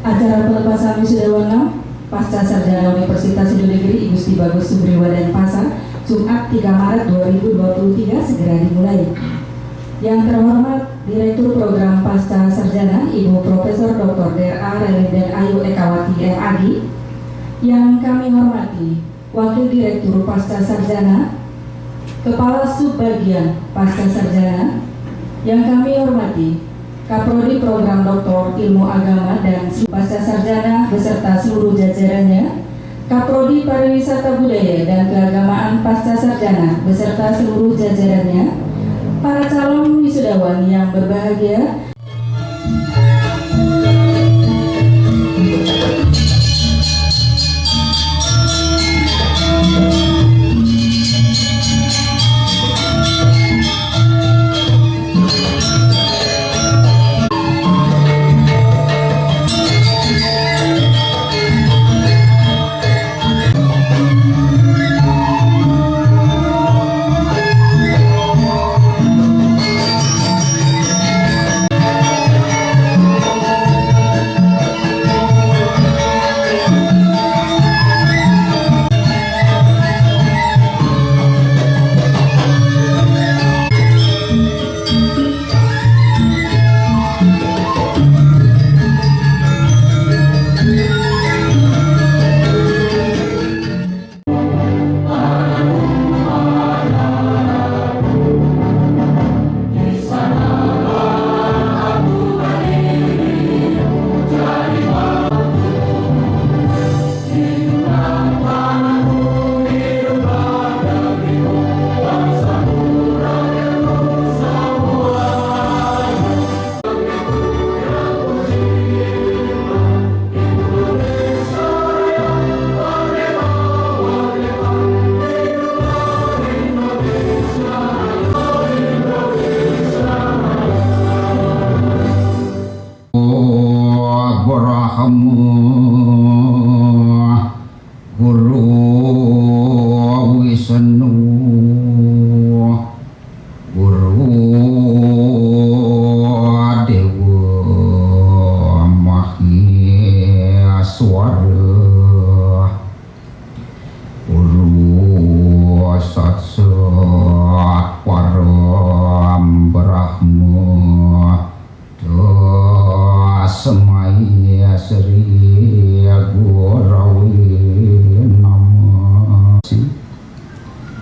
Acara pelepasan wisudawan Pasca Sarjana Universitas Negeri Igusti Bagus Subriwa Denpasar, Jumat 3 Maret 2023 segera dimulai. Yang terhormat Direktur Program Pasca Sarjana Ibu Profesor Dr. D.A. Reliden Ayu Ekawati MAD. Yang kami hormati Wakil Direktur Pasca Sarjana, Kepala Subbagian Pasca Sarjana. Yang kami hormati Kaprodi Program Doktor Ilmu Agama dan Pasca Sarjana beserta seluruh jajarannya, Kaprodi Pariwisata Budaya dan Keagamaan Pasca Sarjana beserta seluruh jajarannya, para calon wisudawan yang berbahagia.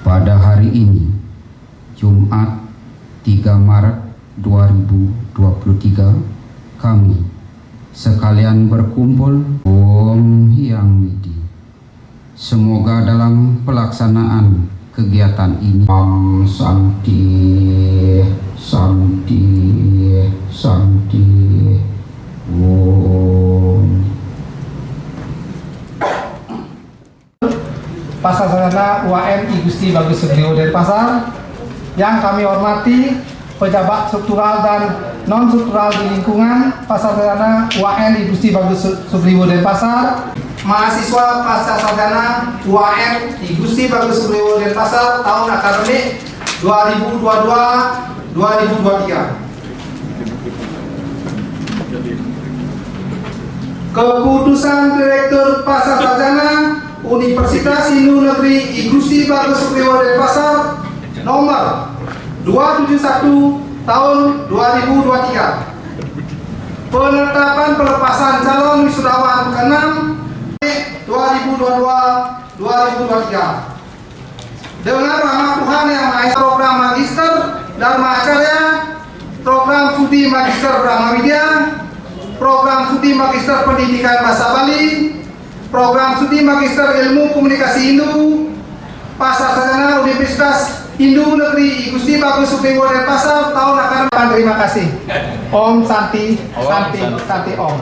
Pada hari ini, Jumat 3 Maret 2023, kami sekalian berkumpul Om Hyang Widi. Semoga dalam pelaksanaan kegiatan ini Om Santi, Santi, Santi, Om. Pasca Sarjana UAN Igusti Bagus Subriwo Denpasar, yang kami hormati pejabat struktural dan non struktural di lingkungan Pasca Sarjana UAN Igusti Bagus Subriwo Denpasar, mahasiswa Pasca Sarjana UAN Igusti Bagus Subriwo Denpasar tahun akademik 2022-2023. Keputusan Direktur Pasca Sarjana Universitas Hindu Negeri Igusti Bagus Subriwo Denpasar nomor 271 tahun 2023. Penetapan pelepasan calon wisudawan ke-6 2022-2023 dengan rahmat Tuhan Yang Maha Esa. Program Magister Dharma Acarya, Program Studi Magister Brahma Widya, Program Studi Magister Pendidikan Bahasa Bali, Program Studi Magister Ilmu Komunikasi Hindu, Pasca Sarjana Universitas Hindu Negeri Igusti Bagus Subriwo Denpasar tahun akademik. Terima kasih. Om Santi, Santi, Santi Om.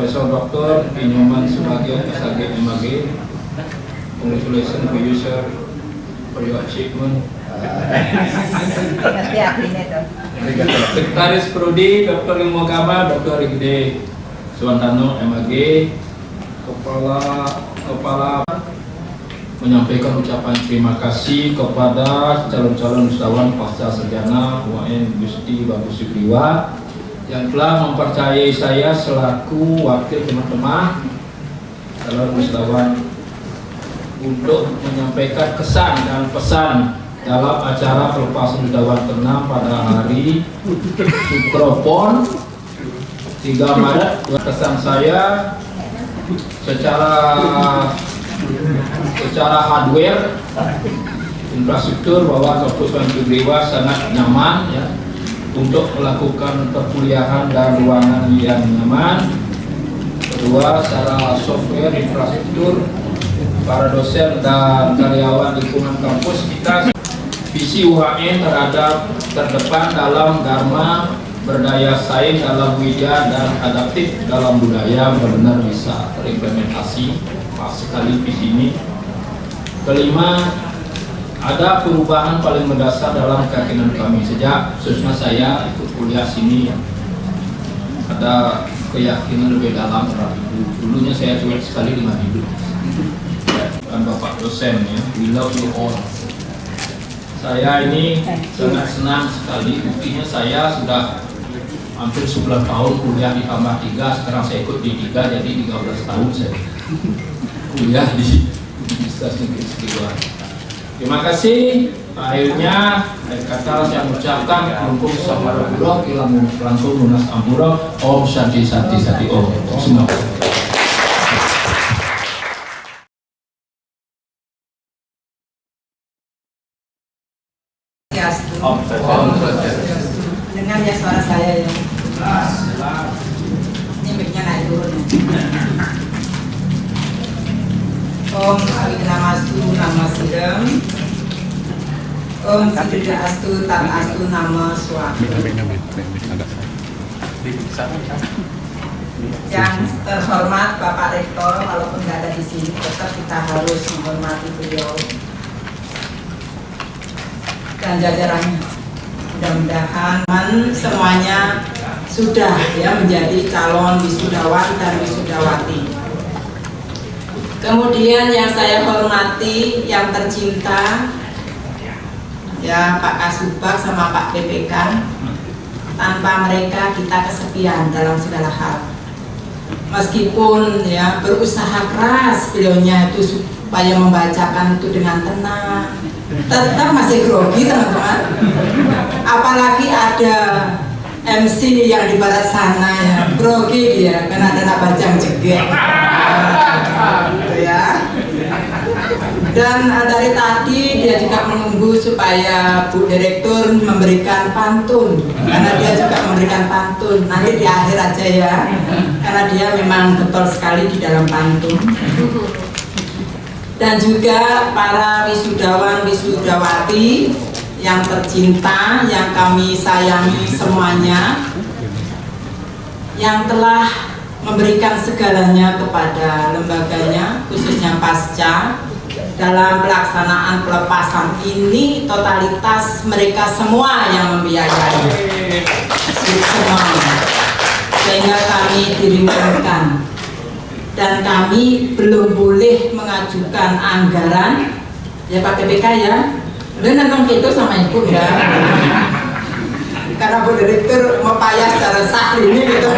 Profesor Dr. Inyoman Subagio SAG MAG. Congratulations for you, sir, for your achievement. Sekretaris Prodi Dr. Ilmu Agama Dr. Igede Suwantano MAG. Kepala menyampaikan ucapan terima kasih kepada calon-calon usahawan pasca sarjana UAN Gusti Bagus Sugriwa yang telah mempercayai saya selaku wakil teman-teman calon usahawan untuk menyampaikan kesan dan pesan dalam acara pelepasan usahawan ke-6 pada hari Sukrapon 3 Maret. Kesan saya secara hardware infrastruktur bahwa kampus UAN Sugriwa sangat nyaman ya untuk melakukan perkuliahan dan ruangan yang nyaman. Kedua, secara software infrastruktur para dosen dan karyawan lingkungan kampus kita visi UAN terdepan dalam dharma berdaya saing dalam widya dan adaptif dalam budaya benar-benar bisa terimplementasi pas sekali visi ini. Kelima, ada perubahan paling mendasar dalam keyakinan kami sejak khususnya saya ikut kuliah sini ya. Ada keyakinan lebih dalam terhadap hidup. Dulunya saya cuek sekali dengan hidup. Dan Bapak dosen ya, we love you all. Saya ini sangat senang sekali, buktinya saya sudah hampir 9 tahun kuliah di tambah 3, sekarang saya ikut di 3, jadi 13 tahun saya kuliah di Universitas Negeri Sriwa. Terima kasih. Akhirnya kata saya mengucapkan Lumpung Samarapura Kilang Langsung Lunas Ampura Om Shanti Shanti Sati Om. Semua. Dengar ya suara saya ya. Ini mic-nya naik turun. Om Abhidharmastu Nama Sidam. Om Sidra Astu Tat Astu Nama Swa. Yang terhormat Bapak Rektor, walaupun nggak ada di sini, tetap kita harus menghormati beliau dan jajarannya. Mudah-mudahan semuanya sudah ya menjadi calon wisudawan dan wisudawati. Kemudian yang saya hormati, yang tercinta, ya Pak Kasubag sama Pak PPK. Tanpa mereka kita kesepian dalam segala hal. Meskipun ya berusaha keras beliaunya itu supaya membacakan itu dengan tenang, tetap masih grogi teman-teman. Apalagi ada MC yang di barat sana ya, grogi dia karena ada bajang jeget gitu ya. Dan dari tadi dia juga menunggu supaya Bu Direktur memberikan pantun, karena dia juga memberikan pantun. Nanti di akhir aja ya, karena dia memang getol sekali di dalam pantun. Dan juga para wisudawan wisudawati yang tercinta, yang kami sayangi semuanya, yang telah memberikan segalanya kepada lembaganya, khususnya Pasca. Dalam pelaksanaan pelepasan ini totalitas mereka semua yang membiayai semua, sehingga kami diringankan dan kami belum boleh mengajukan anggaran ya Pak PPK ya. Udah nonton gitu sama Ibu ya, karena Bu Direktur mau payah secara sah ini gitu.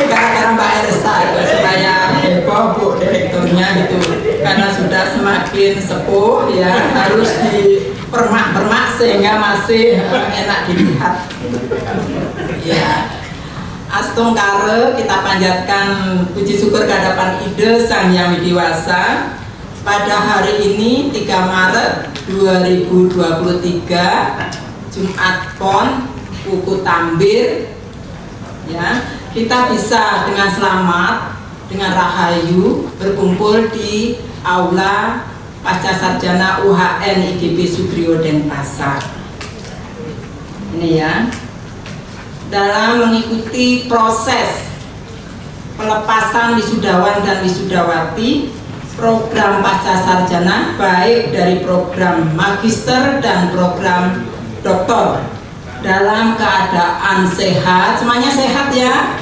Gara-gara Mbak Elsa supaya heboh Bu Direkturnya gitu, karena sudah semakin sepuh ya, harus dipermak-permak sehingga masih enak dilihat ya. Astung Kare kita panjatkan puji syukur kehadapan Ide Sang Yang Widiwasa pada hari ini 3 Maret 2023 Jumat Pon Puku Tambir ya. Kita bisa dengan selamat, dengan rahayu berkumpul di Aula Pasca Sarjana UHN IGB Sugriwo Denpasar. Ini ya, dalam mengikuti proses pelepasan wisudawan dan wisudawati program pasca sarjana, baik dari program magister dan program doktor, dalam keadaan sehat. Semuanya sehat ya?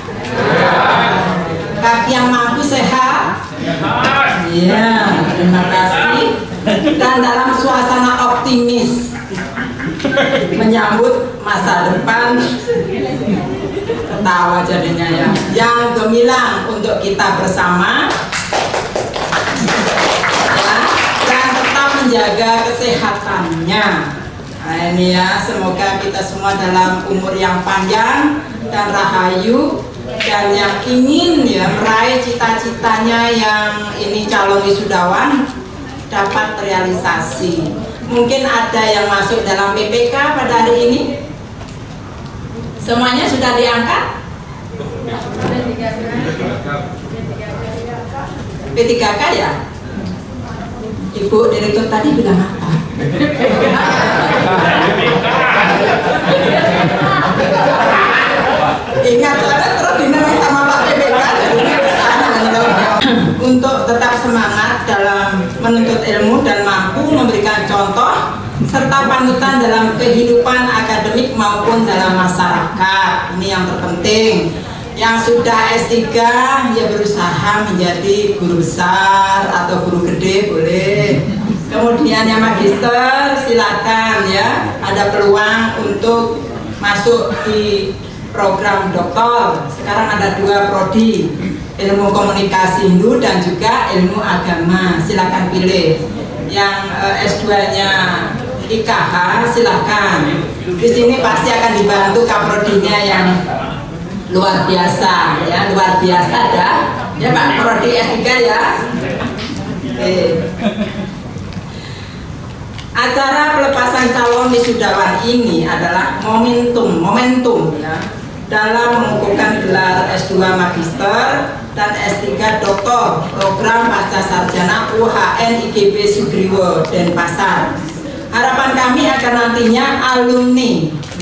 Kaki yang mampu sehat? Iya, terima kasih. Dan dalam suasana optimis menyambut masa depan, ketawa jadinya ya, yang gemilang untuk kita bersama ya, dan tetap menjaga kesehatannya. Nah ini ya, semoga kita semua dalam umur yang panjang dan rahayu, dan yang ingin ya meraih cita-citanya yang ini calon wisudawan dapat terrealisasi. Mungkin ada yang masuk dalam PPK pada hari ini. Semuanya sudah diangkat? P3K ya? Ibu Direktur tadi bilang apa? Ingat, soalnya terus dinamai sama Pak PPK jadinya kesana. Untuk tetap semangat dalam menuntut ilmu dan mampu memberikan contoh serta panutan dalam kehidupan akademik maupun dalam masyarakat. Ini yang terpenting. Yang sudah S3 ya berusaha menjadi guru besar atau guru gede boleh. Kemudian yang magister silakan ya, ada peluang untuk masuk di program doktor. Sekarang ada 2 prodi, ilmu komunikasi Hindu dan juga ilmu agama. Silakan pilih. Yang S2-nya IKH silakan. Di sini pasti akan dibantu kaprodinya yang luar biasa ya, luar biasa dah. Ya Pak, prodi S3 ya. Acara pelepasan calon wisudawan ini adalah momentum ya, dalam mengukuhkan gelar S2 Magister dan S3 Doktor program pasca sarjana UHN IGB Sugriwo Denpasar. Harapan kami akan nantinya alumni,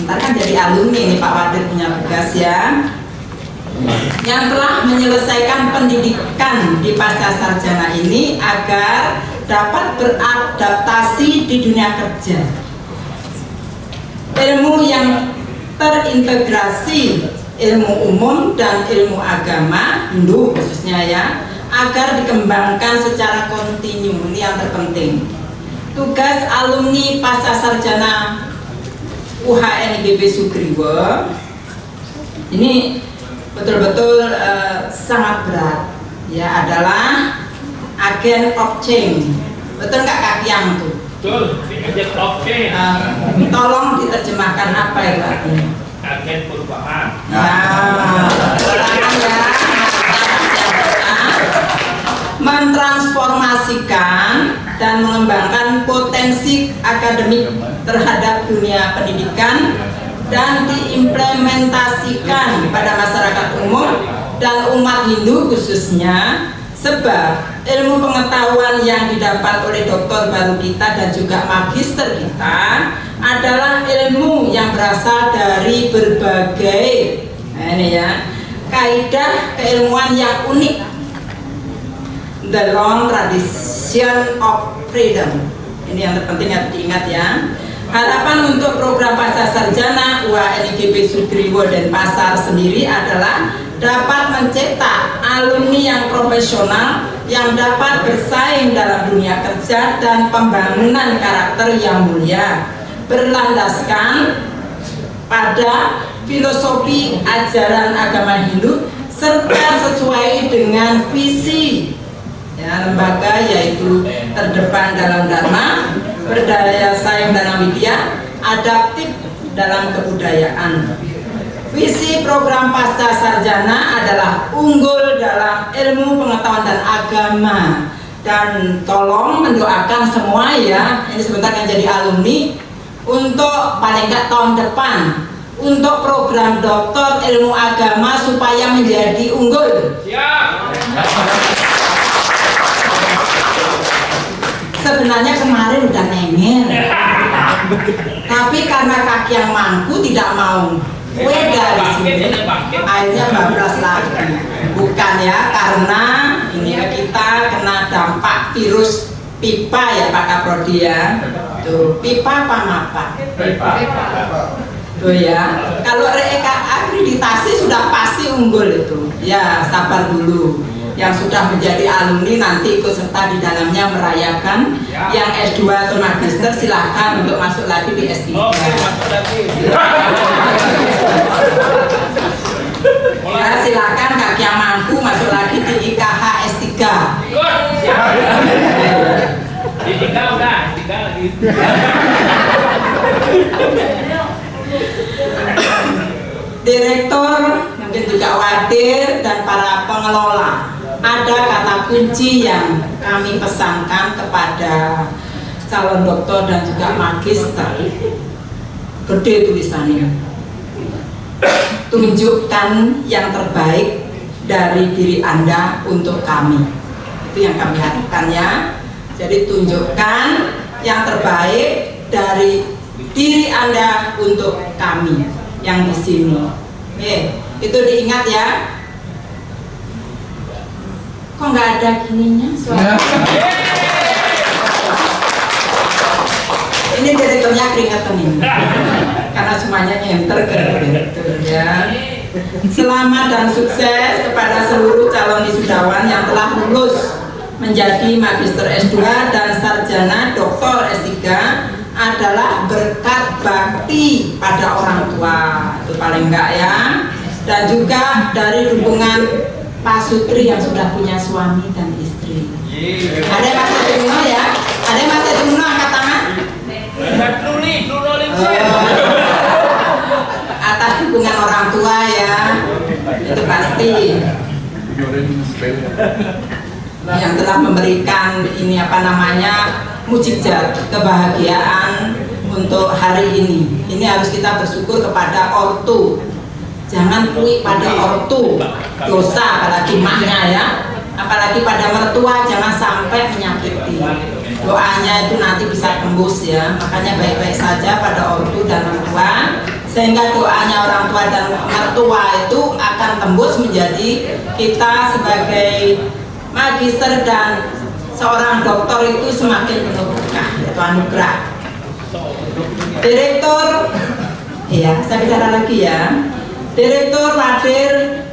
ntar kan jadi alumni nih Pak Wadir punya tugas ya, yang telah menyelesaikan pendidikan di pasca sarjana ini agar dapat beradaptasi di dunia kerja. Ilmu yang terintegrasi, ilmu umum dan ilmu agama Hindu khususnya ya, agar dikembangkan secara kontinu. Ini yang terpenting. Tugas alumni pasca sarjana UHN IGB Sugriwo ini betul-betul sangat berat ya, adalah agen of change. Betul nggak Kak Yang tuh? Betul, agen of change. Tolong diterjemahkan apa itu artinya? Agen perubahan. Mentransformasikan dan mengembangkan potensi akademik terhadap dunia pendidikan dan diimplementasikan pada masyarakat umum dan umat Hindu khususnya, sebab ilmu pengetahuan yang didapat oleh doktor baru kita dan juga magister kita adalah ilmu yang berasal dari berbagai kaidah keilmuan yang unik, the long tradition of freedom. Ini yang terpenting harus diingat ya. Harapan untuk program pasca sarjana UHN IGB Sugriwo Denpasar sendiri adalah dapat mencetak alumni yang profesional yang dapat bersaing dalam dunia kerja dan pembangunan karakter yang mulia, berlandaskan pada filosofi ajaran agama Hindu serta sesuai dengan visi ya, lembaga, yaitu terdepan dalam dharma, berdaya saing dalam widya, adaptif dalam kebudayaan. Visi program pasca sarjana adalah unggul dalam ilmu pengetahuan dan agama. Dan tolong mendoakan semua ya, ini sebentar akan jadi alumni, untuk paling nggak tahun depan untuk program doktor ilmu agama supaya menjadi unggul. Sebenarnya kemarin udah nengel, tapi karena kaki yang mangku tidak mau Weda di sini airnya bablas lagi. Bukan ya, karena ini kita kena dampak virus pipa ya Pak Kaprodi ya. Tuh, pipa apa mapa? Tuh ya, kalau akreditasi sudah pasti unggul itu. Ya, sabar dulu. Yang sudah menjadi alumni nanti ikut serta di dalamnya merayakan. Yang S2 atau magister silahkan untuk masuk lagi di S3. Ya, silakan kaki yang mampu masuk lagi di IKH S3. Di 3 udah, 3 lagi. Direktur mungkin juga wadir dan para pengelola, ada kata kunci yang kami pesankan kepada calon doktor dan juga magister. Gede tulisannya, tunjukkan yang terbaik dari diri Anda untuk kami. Itu yang kami harapkan ya. Jadi tunjukkan yang terbaik dari diri Anda untuk kami yang di sini. Itu diingat ya. Kok nggak ada gininya suara? Ini direkturnya keringetan ini, karena semuanya nyenter ke direktur ya. Selamat dan sukses kepada seluruh calon wisudawan yang telah lulus menjadi magister S2 dan sarjana doktor S3 adalah berkat bakti pada orang tua, itu paling enggak ya. Dan juga dari dukungan Pak Sutri yang sudah punya suami dan istri. Ada yang masih Truno ya? Ada yang masih Truno angkat tangan? Atas dukungan orang tua ya, itu pasti. Yang telah memberikan ini apa namanya mukjizat kebahagiaan untuk hari ini. Ini harus kita bersyukur kepada ortu. Jangan puik pada ortu, dosa apalagi maknya ya. Apalagi pada mertua jangan sampai menyakiti. Doanya itu nanti bisa tembus ya. Makanya baik-baik saja pada ortu dan mertua, sehingga doanya orang tua dan mertua itu akan tembus menjadi kita sebagai magister dan seorang doktor itu semakin penuh berkah, itu anugerah. Direktur, ya saya bicara lagi ya. Direktur, wadir,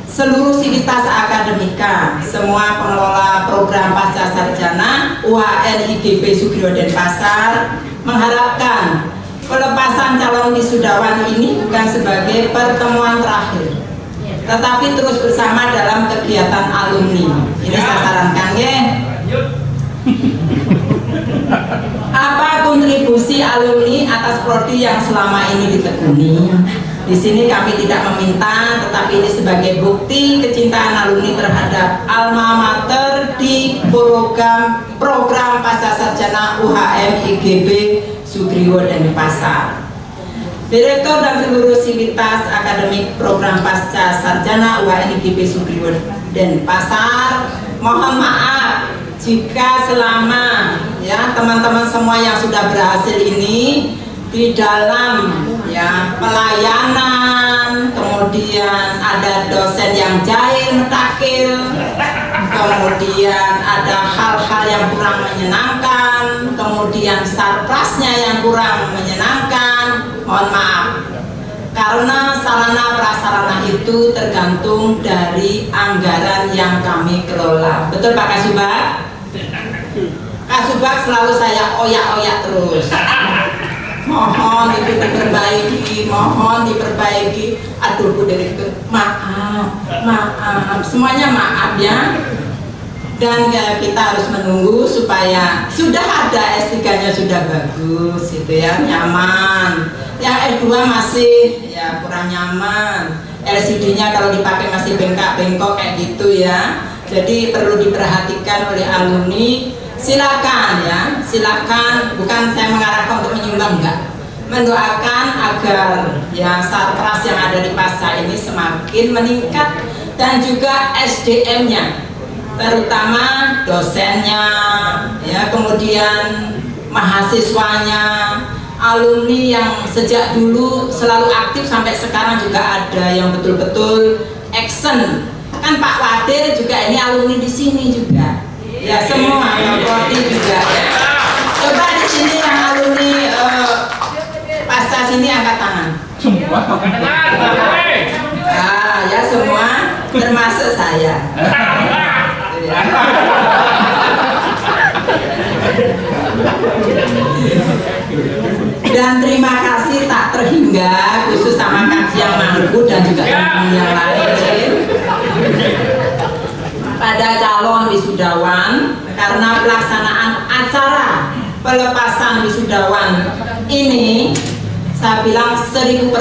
seluruh sivitas akademika, semua pengelola program pasca sarjana UHN IGB Sugriwo Denpasar mengharapkan pelepasan calon wisudawan ini bukan sebagai pertemuan terakhir, tetapi terus bersama dalam kegiatan alumni. Ini saya sarankan ya. Apa kontribusi alumni atas prodi yang selama ini ditekuni? Di sini kami tidak meminta, tetapi ini sebagai bukti kecintaan alumni terhadap alma mater di program pasca sarjana UHM IGB Sugriwo Denpasar. Direktur dan seluruh sivitas akademik program pasca sarjana UHN IGB Sugriwo Denpasar, mohon maaf jika selama ya teman-teman semua yang sudah berhasil ini di dalam ya pelayanan, kemudian ada dosen yang jahil metakil, kemudian ada hal-hal yang kurang menyenangkan, kemudian sarplasnya yang kurang menyenangkan, mohon maaf. Karena sarana prasarana itu tergantung dari anggaran yang kami kelola. Betul Pak Kasubag? Kasubag selalu saya oyak-oyak terus. Mohon itu diperbaiki, mohon diperbaiki. Aduh Bu Direktur, maaf, semuanya maaf ya. Dan ya, kita harus menunggu supaya sudah ada S3-nya sudah bagus gitu ya, nyaman. Yang S2 masih ya kurang nyaman. LCD-nya kalau dipakai masih bengkak-bengkok kayak gitu ya. Jadi perlu diperhatikan oleh alumni. Silakan ya, silakan. Bukan saya mengarahkan untuk menyumbang, enggak. Mendoakan agar ya sarpras yang ada di pasca ini semakin meningkat dan juga SDM-nya, terutama dosennya, ya kemudian mahasiswanya, alumni yang sejak dulu selalu aktif sampai sekarang juga ada yang betul-betul action. Kan Pak Wadir juga ini alumni di sini juga. Ya semua, Pak Wadir juga. Coba di sini yang alumni pasca sini angkat tangan. Semua Ya semua, termasuk saya. Dan terima kasih tak terhingga khusus sama Kak yang Mangku dan juga teman-teman yang lain pada calon wisudawan, karena pelaksanaan acara pelepasan wisudawan ini saya bilang 1000%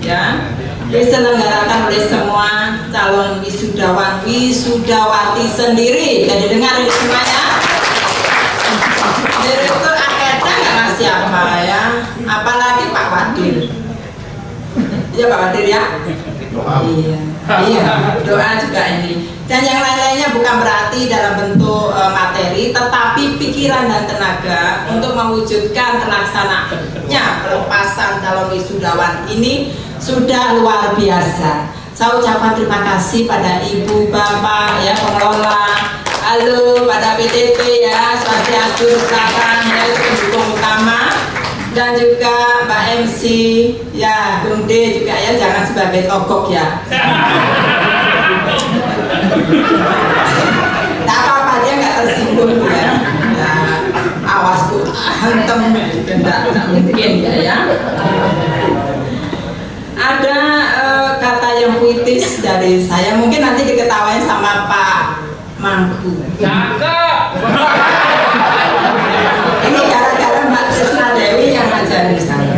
ya, diselenggarakan oleh semua calon wisudawan wisudawati sendiri. Jadi dengar ini semuanya, Direktur Akeda nggak siapa ya, apalagi Pak Wadir. Iya Pak Wadir ya. Iya, doa juga ini. Dan yang lain-lainnya bukan berarti dalam bentuk materi, tetapi pikiran dan tenaga untuk mewujudkan terlaksananya pelepasan calon wisudawan ini sudah luar biasa. Saya ucapkan terima kasih pada Ibu, Bapak, ya pengelola, halo pada PTT ya, Swastiastu belakang ya, itu pendukung utama, dan juga Mbak MC, ya Bung D juga ya, jangan sebagai togok ya. Tak apa-apa, dia nggak tersinggung ya. Ya awas Bu, hantem, tidak mungkin ya. Ada kata yang puitis dari saya, mungkin nanti diketawain sama Pak Mangku. Ini gara-gara Mbak Trisna Dewi yang ngajarin saya.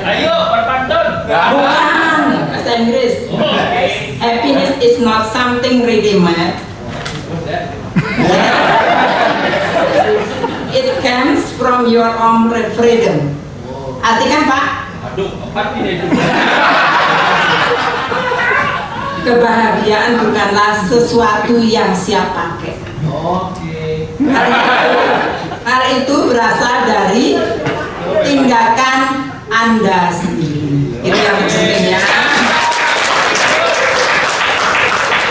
Ayo berpantun. Bukan bahasa Inggris. Happiness is not something ready-made. It comes from your own freedom. Artikan Pak? Aduh, apa ini? Kebahagiaan bukanlah sesuatu yang siap pakai. Oke. Hal itu berasal dari tindakan Anda sendiri. Itu yang penting ya.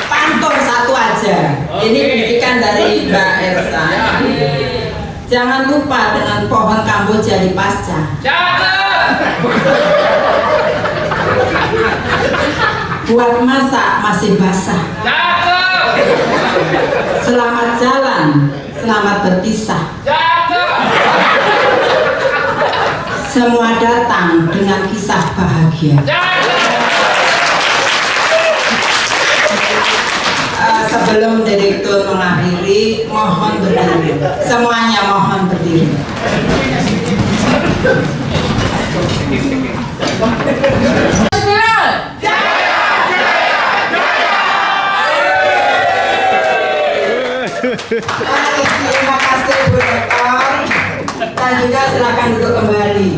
Pantun satu aja. Ini bisikan dari Mbak Elsa. Jangan lupa dengan pohon Kamboja di pasca. Buat masak masih basah. Selamat jalan, selamat berpisah. Semua datang dengan kisah bahagia. Sebelum direktur mengakhiri, mohon berdiri. Semuanya mohon berdiri. Terima kasih Bu Rektor, dan juga silakan duduk kembali.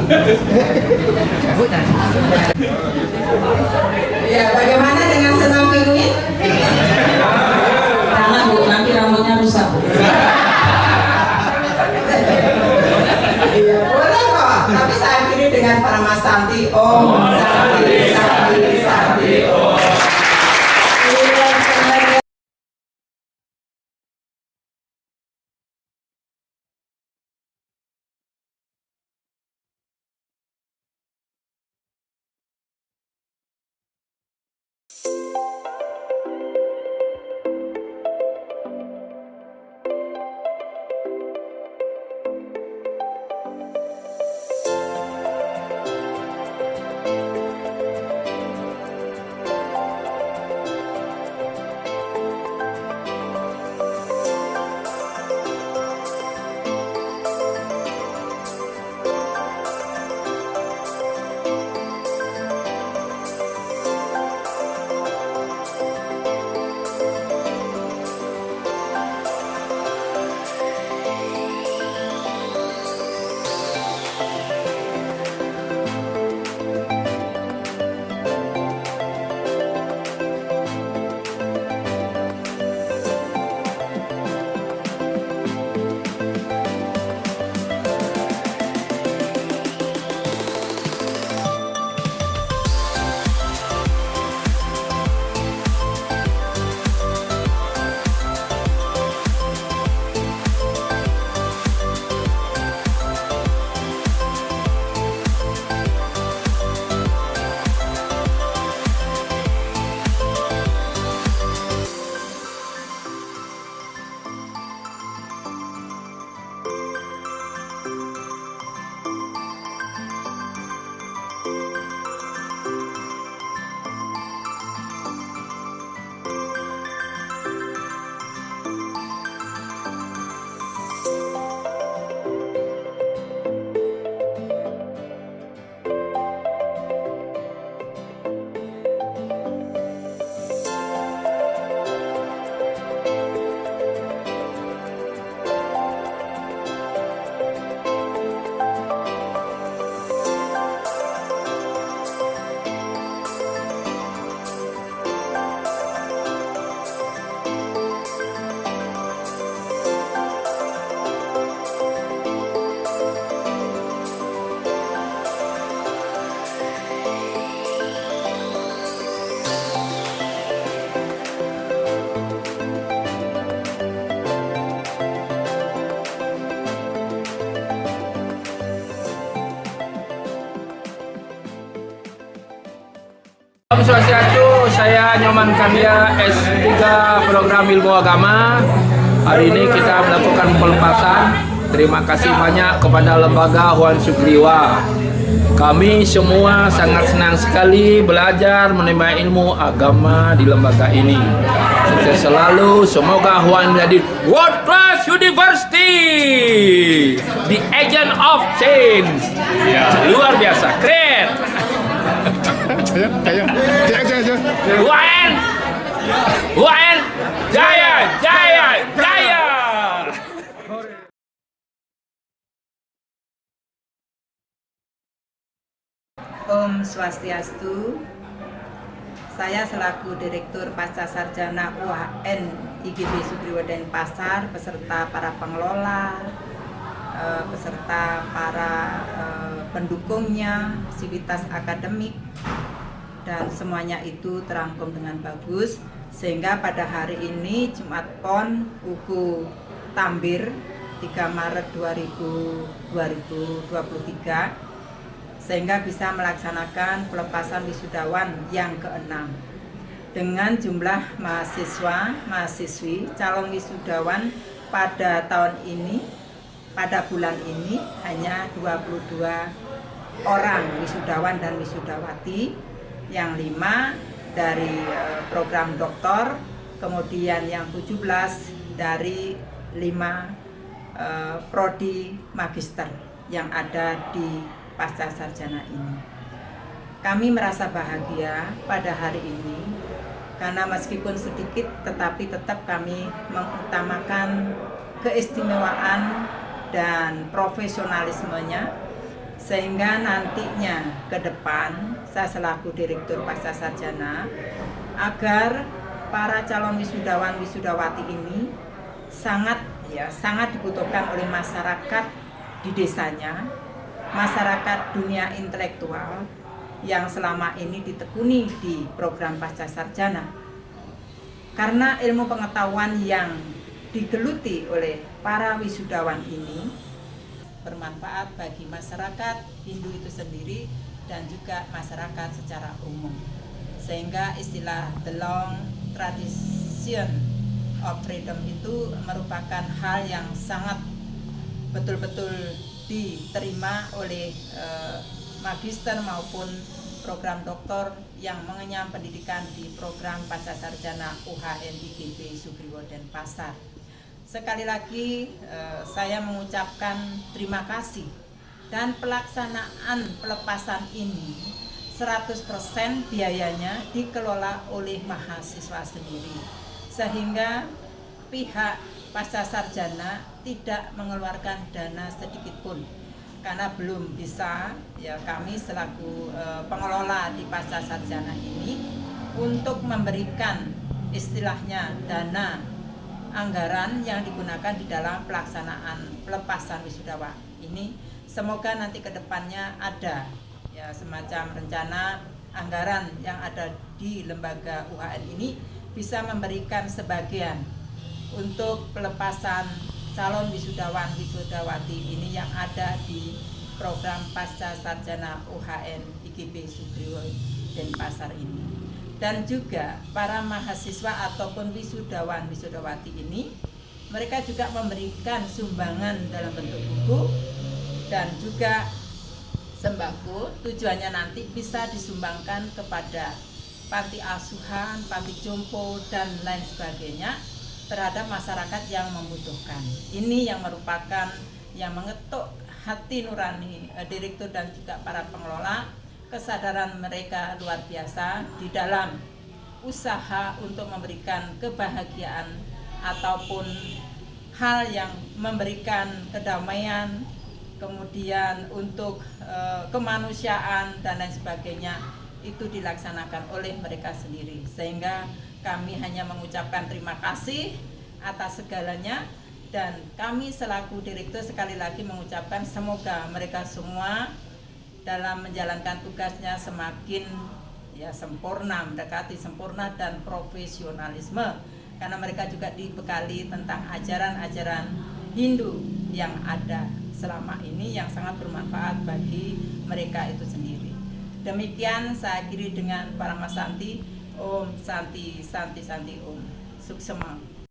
Ya, bagaimana dengan senam pinguin? Jangan Bu, nanti rambutnya rusak Bu. Iya, boleh kok. Tapi saya akhiri dengan Parama Santi. Om Santi, Santi, Santi, Om. Swastiastu, saya Nyoman Karya S3 Program Ilmu Agama. Hari ini kita melakukan pelepasan. Terima kasih banyak kepada Lembaga Huan Sugriwa. Kami semua sangat senang sekali belajar menimba ilmu agama di lembaga ini. Sukses selalu, semoga Huan menjadi World Class University, the agent of change. Ya, luar biasa, keren. UN, jaya, jaya, jaya. Om Swastiastu. Saya selaku Direktur Pasca Sarjana UHN IGB Sugriwa Denpasar beserta para pengelola, beserta para pendukungnya, sivitas akademik, dan semuanya itu terangkum dengan bagus, sehingga pada hari ini Jumat Pon Uku Tambir 3 Maret 2023 sehingga bisa melaksanakan pelepasan wisudawan yang ke-6 dengan jumlah mahasiswa, mahasiswi, calon wisudawan pada tahun ini, pada bulan ini hanya 22 orang wisudawan dan wisudawati, yang 5 dari program doktor, kemudian yang 17 dari 5 prodi magister yang ada di pasca sarjana ini. Kami merasa bahagia pada hari ini karena meskipun sedikit tetapi tetap kami mengutamakan keistimewaan dan profesionalismenya, sehingga nantinya ke depan saya selaku Direktur Pasca Sarjana agar para calon wisudawan wisudawati ini sangat dibutuhkan oleh masyarakat di desanya, masyarakat dunia intelektual yang selama ini ditekuni di program pasca sarjana, karena ilmu pengetahuan yang digeluti oleh para wisudawan ini bermanfaat bagi masyarakat Hindu itu sendiri dan juga masyarakat secara umum, sehingga istilah the long tradition of freedom itu merupakan hal yang sangat betul-betul diterima oleh magister maupun program doktor yang mengenyam pendidikan di program pasca sarjana UHN IGB Sugriwa Denpasar. Sekali lagi saya mengucapkan terima kasih, dan pelaksanaan pelepasan ini 100% biayanya dikelola oleh mahasiswa sendiri, sehingga pihak pasca sarjana tidak mengeluarkan dana sedikit pun, karena belum bisa ya kami selaku pengelola di pasca sarjana ini untuk memberikan istilahnya dana anggaran yang digunakan di dalam pelaksanaan pelepasan wisudawan ini. Semoga nanti ke depannya ada ya semacam rencana anggaran yang ada di lembaga UHN ini bisa memberikan sebagian untuk pelepasan calon wisudawan wisudawati ini yang ada di program pasca sarjana UHN IGB Sugriwa Denpasar ini. Dan juga para mahasiswa ataupun wisudawan wisudawati ini, mereka juga memberikan sumbangan dalam bentuk buku dan juga sembako. Tujuannya nanti bisa disumbangkan kepada panti asuhan, panti jompo, dan lain sebagainya terhadap masyarakat yang membutuhkan. Ini yang merupakan yang mengetuk hati nurani direktur dan juga para pengelola, kesadaran mereka luar biasa di dalam usaha untuk memberikan kebahagiaan ataupun hal yang memberikan kedamaian, kemudian untuk kemanusiaan dan lain sebagainya, itu dilaksanakan oleh mereka sendiri, sehingga kami hanya mengucapkan terima kasih atas segalanya, dan kami selaku direktur sekali lagi mengucapkan semoga mereka semua dalam menjalankan tugasnya semakin ya sempurna, mendekati sempurna dan profesionalisme, karena mereka juga dibekali tentang ajaran-ajaran Hindu yang ada selama ini yang sangat bermanfaat bagi mereka itu sendiri. Demikian saya akhiri dengan Paramasanti. Om Santi Santi Santi Om. Suksema.